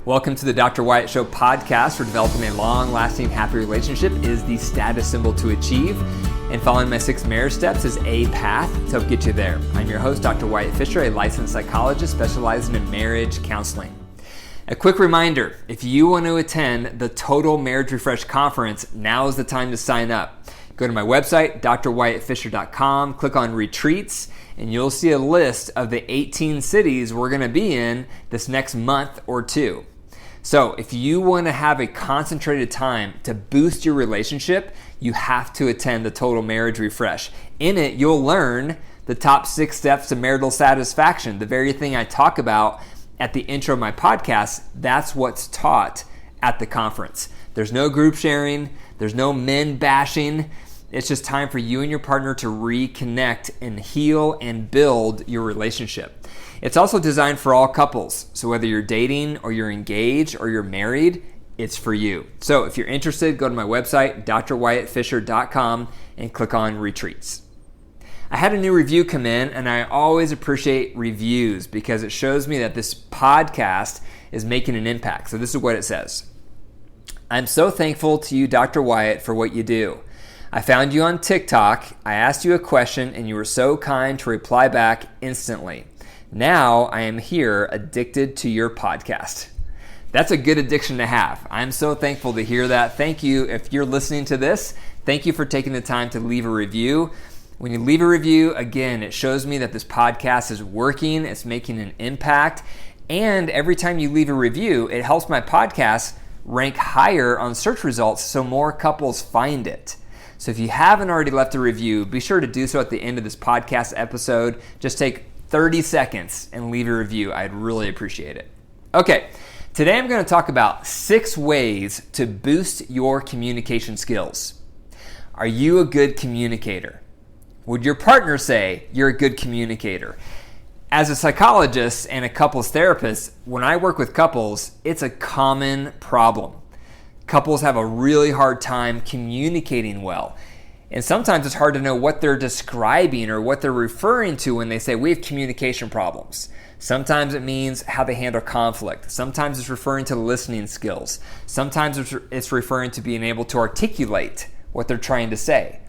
Welcome to the Dr. Wyatt Show podcast, where developing a long-lasting, happy relationship is the status symbol to achieve, and following my 6 marriage steps is a path to help get you there. I'm your host, Dr. Wyatt Fisher, a licensed psychologist specializing in marriage counseling. A quick reminder, if you want to attend the Total Marriage Refresh Conference, now is the time to sign up. Go to my website, drwyattfisher.com, click on Retreats, and you'll see a list of the 18 cities we're going to be in this next month or two. So if you want to have a concentrated time to boost your relationship, you have to attend the Total Marriage Refresh. In it, you'll learn the top 6 steps to marital satisfaction, the very thing I talk about at the intro of my podcast. That's what's taught at the conference. There's no group sharing, there's no men bashing. It's just time for you and your partner to reconnect and heal and build your relationship. It's also designed for all couples. So whether you're dating or you're engaged or you're married, it's for you. So if you're interested, go to my website, drwyattfisher.com, and click on Retreats. I had a new review come in, and I always appreciate reviews because it shows me that this podcast is making an impact. So this is what it says. I'm so thankful to you, Dr. Wyatt, for what you do. I found you on TikTok. I asked you a question, and you were so kind to reply back instantly. Now I am here addicted to your podcast. That's a good addiction to have. I'm so thankful to hear that. Thank you. If you're listening to this, thank you for taking the time to leave a review. When you leave a review, again, it shows me that this podcast is working, it's making an impact, and every time you leave a review, it helps my podcast rank higher on search results so more couples find it. So if you haven't already left a review, be sure to do so at the end of this podcast episode. Just take 30 seconds and leave a review. I'd really appreciate it. Okay, today I'm going to talk about 6 ways to boost your communication skills. Are you a good communicator? Would your partner say you're a good communicator? As a psychologist and a couples therapist, when I work with couples, it's a common problem. Couples have a really hard time communicating well. And sometimes it's hard to know what they're describing or what they're referring to when they say we have communication problems. Sometimes it means how they handle conflict. Sometimes it's referring to listening skills. Sometimes it's referring to being able to articulate what they're trying to say.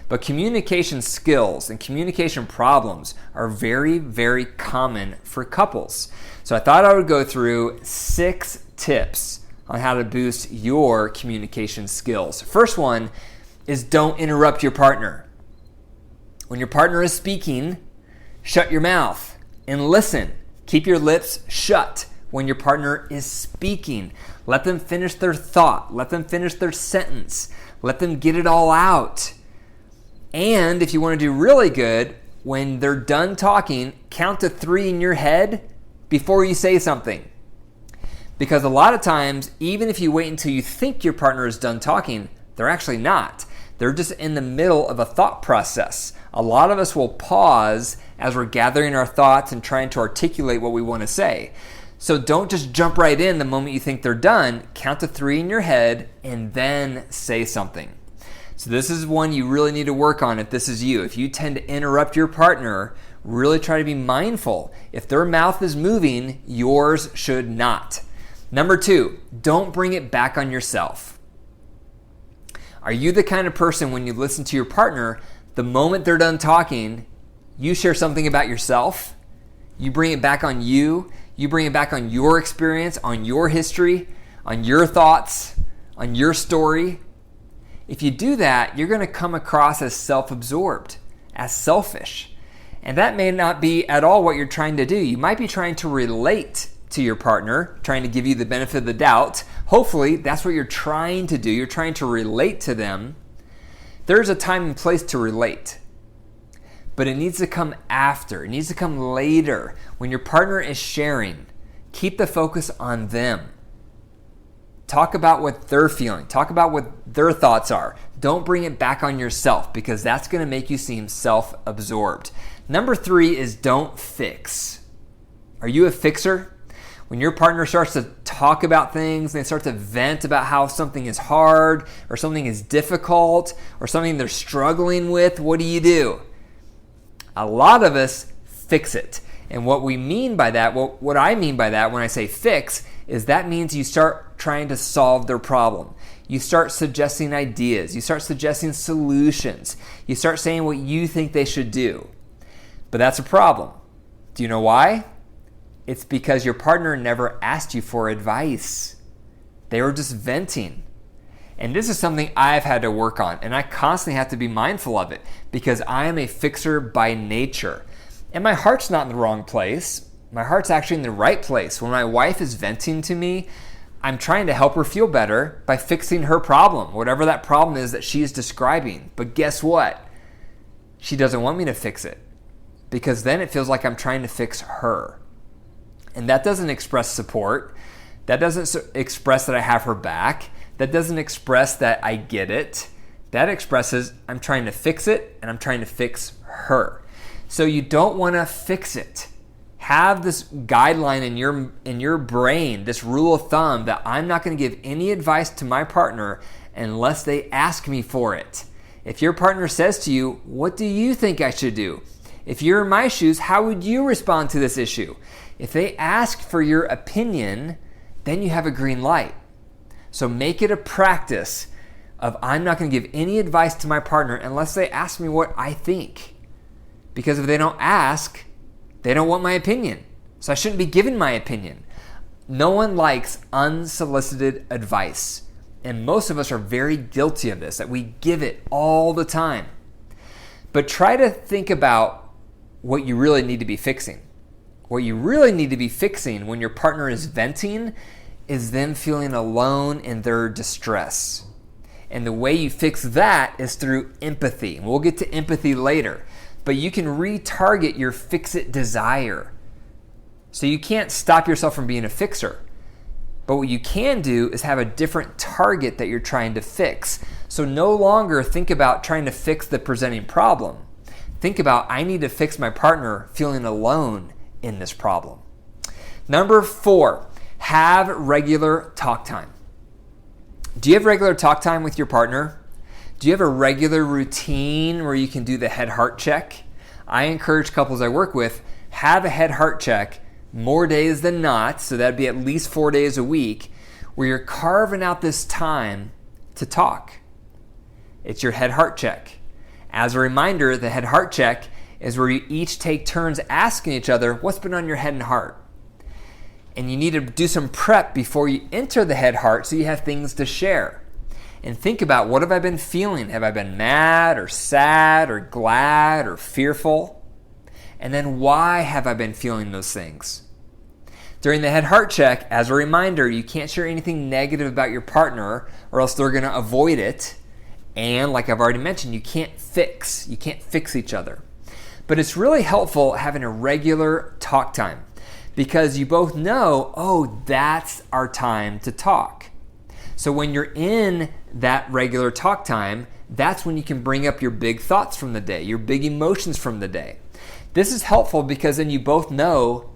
But communication skills and communication problems are very, very common for couples. So I thought I would go through 6 tips on how to boost your communication skills. First one is don't interrupt your partner. When your partner is speaking, shut your mouth and listen. Keep your lips shut when your partner is speaking. Let them finish their thought. Let them finish their sentence. Let them get it all out. And if you want to do really good, when they're done talking, count to 3 in your head before you say something. Because a lot of times, even if you wait until you think your partner is done talking, they're actually not. They're just in the middle of a thought process. A lot of us will pause as we're gathering our thoughts and trying to articulate what we want to say. So don't just jump right in the moment you think they're done. Count to 3 in your head and then say something. So this is one you really need to work on if this is you. If you tend to interrupt your partner, really try to be mindful. If their mouth is moving, yours should not. Number 2, don't bring it back on yourself. Are you the kind of person when you listen to your partner, the moment they're done talking, you share something about yourself? You bring it back on you? You bring it back on your experience, on your history, on your thoughts, on your story? If you do that, you're going to come across as self-absorbed, as selfish. And that may not be at all what you're trying to do. You might be trying to relate to your partner, trying to give you the benefit of the doubt. Hopefully, that's what you're trying to do. You're trying to relate to them. There's a time and place to relate, but it needs to come after. It needs to come later. When your partner is sharing, keep the focus on them. Talk about what they're feeling. Talk about what their thoughts are. Don't bring it back on yourself because that's going to make you seem self-absorbed. Number 3 is don't fix. Are you a fixer? When your partner starts to talk about things, they start to vent about how something is hard or something is difficult or something they're struggling with, what do? A lot of us fix it. And what we mean by that, what I mean by that when I say fix, is that means you start trying to solve their problem. You start suggesting ideas. You start suggesting solutions. You start saying what you think they should do. But that's a problem. Do you know why? It's because your partner never asked you for advice. They were just venting. And this is something I've had to work on, and I constantly have to be mindful of it because I am a fixer by nature. And my heart's not in the wrong place. My heart's actually in the right place. When my wife is venting to me, I'm trying to help her feel better by fixing her problem, whatever that problem is that she's describing. But guess what? She doesn't want me to fix it because then it feels like I'm trying to fix her. And that doesn't express support. That doesn't express that I have her back. That doesn't express that I get it. That expresses I'm trying to fix it and I'm trying to fix her. So you don't want to fix it. Have this guideline in your brain, this rule of thumb that I'm not going to give any advice to my partner unless they ask me for it. If your partner says to you, "What do you think I should do?" If you're in my shoes, how would you respond to this issue? If they ask for your opinion, then you have a green light. So make it a practice of I'm not going to give any advice to my partner unless they ask me what I think. Because if they don't ask, they don't want my opinion. So I shouldn't be giving my opinion. No one likes unsolicited advice. And most of us are very guilty of this, that we give it all the time. But try to think about what you really need to be fixing. What you really need to be fixing when your partner is venting is them feeling alone in their distress. And the way you fix that is through empathy. And we'll get to empathy later. But you can retarget your fix-it desire. So you can't stop yourself from being a fixer. But what you can do is have a different target that you're trying to fix. So no longer think about trying to fix the presenting problem. Think about, I need to fix my partner feeling alone in this problem. Number 4, have regular talk time. Do you have regular talk time with your partner? Do you have a regular routine where you can do the head-heart check? I encourage couples I work with, have a head-heart check more days than not, so that'd be at least 4 days a week, where you're carving out this time to talk. It's your head-heart check. As a reminder, the head-heart check is where you each take turns asking each other, what's been on your head and heart? And you need to do some prep before you enter the head-heart so you have things to share. And think about, what have I been feeling? Have I been mad or sad or glad or fearful? And then why have I been feeling those things? During the head-heart check, as a reminder, you can't share anything negative about your partner or else they're going to avoid it. And like I've already mentioned, you can't fix each other. But it's really helpful having a regular talk time because you both know, oh, that's our time to talk. So when you're in that regular talk time, that's when you can bring up your big thoughts from the day, your big emotions from the day. This is helpful because then you both know,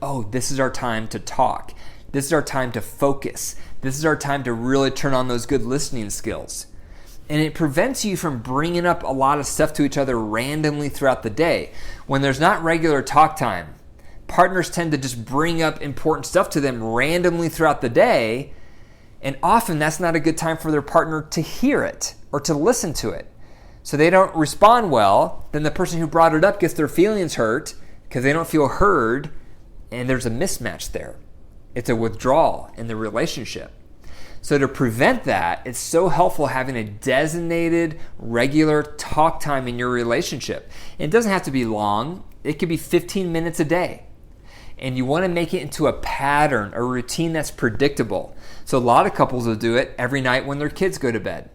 oh, this is our time to talk. This is our time to focus. This is our time to really turn on those good listening skills. And it prevents you from bringing up a lot of stuff to each other randomly throughout the day. When there's not regular talk time, partners tend to just bring up important stuff to them randomly throughout the day. And often that's not a good time for their partner to hear it or to listen to it. So they don't respond well. Then the person who brought it up gets their feelings hurt because they don't feel heard. And there's a mismatch there. It's a withdrawal in the relationship. So to prevent that, it's so helpful having a designated, regular talk time in your relationship. It doesn't have to be long. It could be 15 minutes a day. And you want to make it into a pattern, a routine that's predictable. So a lot of couples will do it every night when their kids go to bed,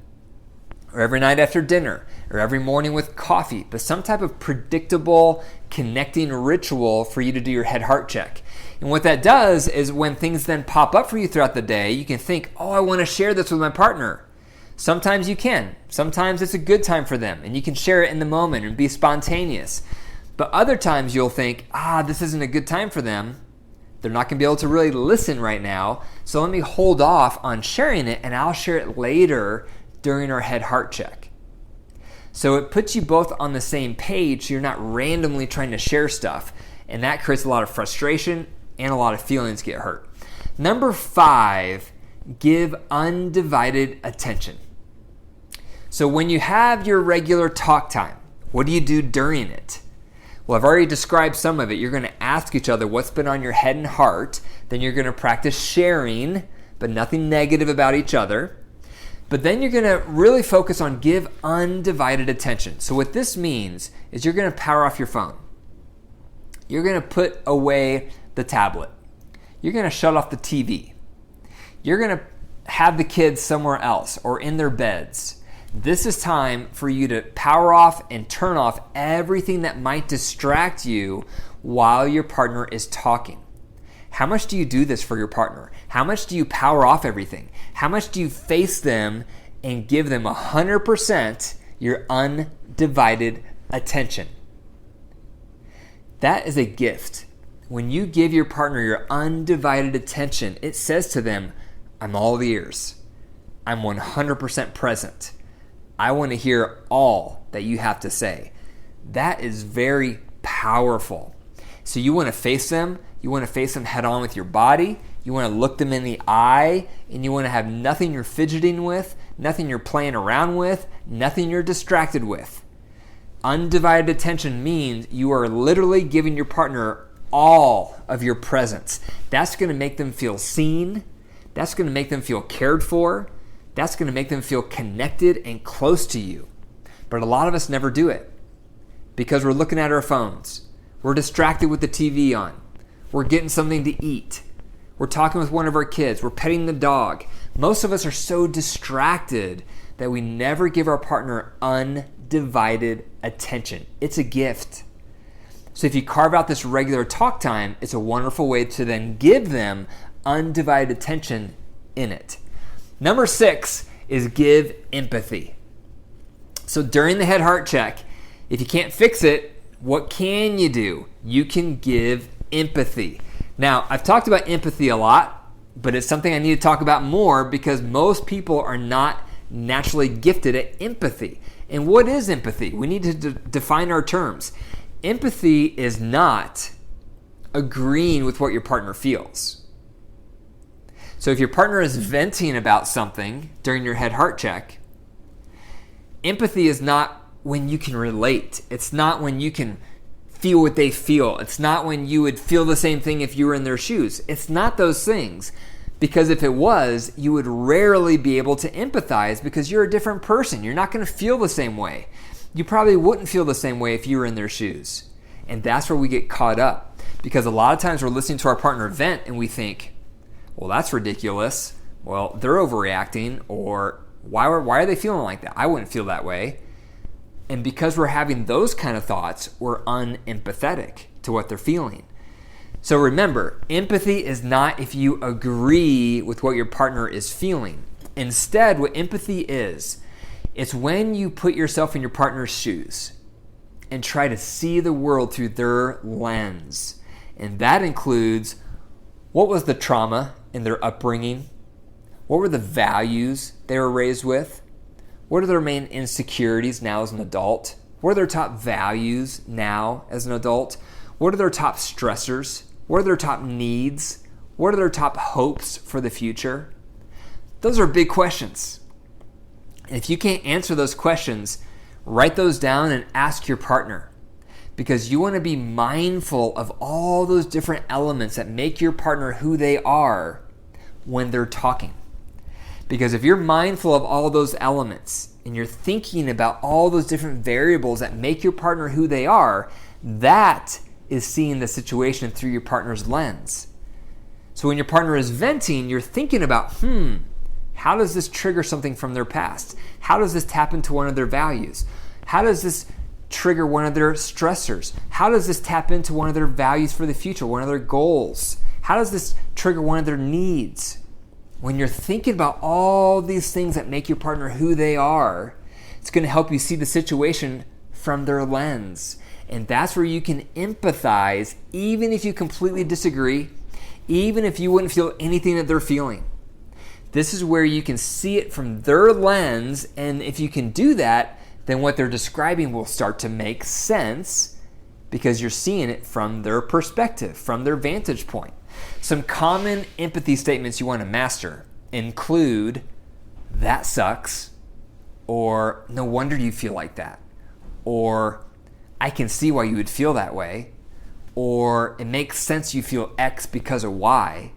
or every night after dinner, or every morning with coffee, but some type of predictable connecting ritual for you to do your head-heart check. And what that does is when things then pop up for you throughout the day, you can think, oh, I want to share this with my partner. Sometimes you can. Sometimes it's a good time for them, and you can share it in the moment and be spontaneous. But other times you'll think, this isn't a good time for them. They're not going to be able to really listen right now, so let me hold off on sharing it, and I'll share it later during our head-heart check. So it puts you both on the same page, so you're not randomly trying to share stuff. And that creates a lot of frustration and a lot of feelings get hurt. Number 5, give undivided attention. So when you have your regular talk time, what do you do during it? Well, I've already described some of it. You're going to ask each other what's been on your head and heart. Then you're going to practice sharing, but nothing negative about each other. But then you're going to really focus on give undivided attention. So what this means is you're going to power off your phone. You're going to put away the tablet. You're going to shut off the TV. You're going to have the kids somewhere else or in their beds. This is time for you to power off and turn off everything that might distract you while your partner is talking. How much do you do this for your partner? How much do you power off everything? How much do you face them and give them 100% your undivided attention? That is a gift. When you give your partner your undivided attention, it says to them, I'm all ears. I'm 100% present. I want to hear all that you have to say. That is very powerful. So you want to face them. You want to face them head on with your body. You want to look them in the eye, and you want to have nothing you're fidgeting with, nothing you're playing around with, nothing you're distracted with. Undivided attention means you are literally giving your partner all of your presence. That's going to make them feel seen. That's going to make them feel cared for. That's going to make them feel connected and close to you. But a lot of us never do it because we're looking at our phones. We're distracted with the TV on. We're getting something to eat. We're talking with one of our kids. We're petting the dog. Most of us are so distracted that we never give our partner undivided attention. It's a gift. So if you carve out this regular talk time, it's a wonderful way to then give them undivided attention in it. Number 6 is give empathy. So during the head-heart check, if you can't fix it, what can you do? You can give empathy. Now, I've talked about empathy a lot, but it's something I need to talk about more because most people are not naturally gifted at empathy. And what is empathy? We need to define our terms. Empathy is not agreeing with what your partner feels. So if your partner is venting about something during your head-heart check, empathy is not when you can relate. It's not when you can feel what they feel. It's not when you would feel the same thing if you were in their shoes. It's not those things. Because if it was, you would rarely be able to empathize because you're a different person. You're not going to feel the same way. You probably wouldn't feel the same way if you were in their shoes. And that's where we get caught up. Because a lot of times we're listening to our partner vent and we think, well, that's ridiculous. Well, they're overreacting, or why are they feeling like that? I wouldn't feel that way. And because we're having those kind of thoughts, we're unempathetic to what they're feeling. So remember, empathy is not if you agree with what your partner is feeling. Instead, what empathy is, it's when you put yourself in your partner's shoes and try to see the world through their lens. And that includes, what was the trauma in their upbringing? What were the values they were raised with? What are their main insecurities now as an adult? What are their top values now as an adult? What are their top stressors? What are their top needs? What are their top hopes for the future? Those are big questions. And if you can't answer those questions, write those down and ask your partner. Because you want to be mindful of all those different elements that make your partner who they are when they're talking. Because if you're mindful of all those elements and you're thinking about all those different variables that make your partner who they are, that is seeing the situation through your partner's lens. So when your partner is venting, you're thinking about, how does this trigger something from their past? How does this tap into one of their values? How does this trigger one of their stressors? How does this tap into one of their values for the future, one of their goals? How does this trigger one of their needs? When you're thinking about all these things that make your partner who they are, it's going to help you see the situation from their lens. And that's where you can empathize, even if you completely disagree, even if you wouldn't feel anything that they're feeling. This is where you can see it from their lens, and if you can do that, then what they're describing will start to make sense, because you're seeing it from their perspective, from their vantage point. Some common empathy statements you want to master include, "That sucks," or "No wonder you feel like that," or "I can see why you would feel that way," or "It makes sense you feel X because of Y."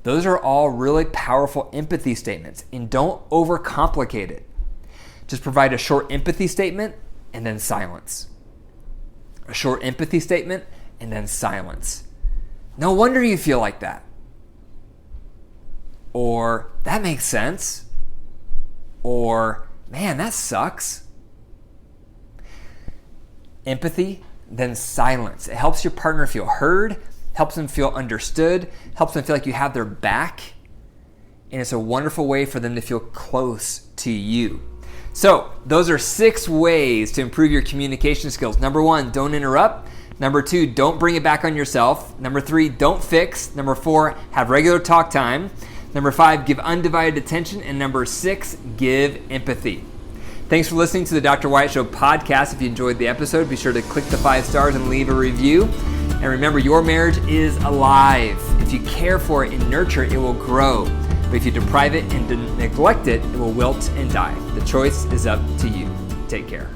Those are all really powerful empathy statements, and don't overcomplicate it. Just provide a short empathy statement and then silence. A short empathy statement and then silence. "No wonder you feel like that." Or "That makes sense." Or "Man, that sucks." Empathy, then silence. It helps your partner feel heard, helps them feel understood, helps them feel like you have their back, and it's a wonderful way for them to feel close to you. So, those are 6 ways to improve your communication skills. Number 1, don't interrupt. Number 2, don't bring it back on yourself. Number 3, don't fix. Number 4, have regular talk time. Number 5, give undivided attention. And number 6, give empathy. Thanks for listening to the Dr. Wyatt Show podcast. If you enjoyed the episode, be sure to click the 5 stars and leave a review. And remember, your marriage is alive. If you care for it and nurture it, it will grow. But if you deprive it and neglect it, it will wilt and die. The choice is up to you. Take care.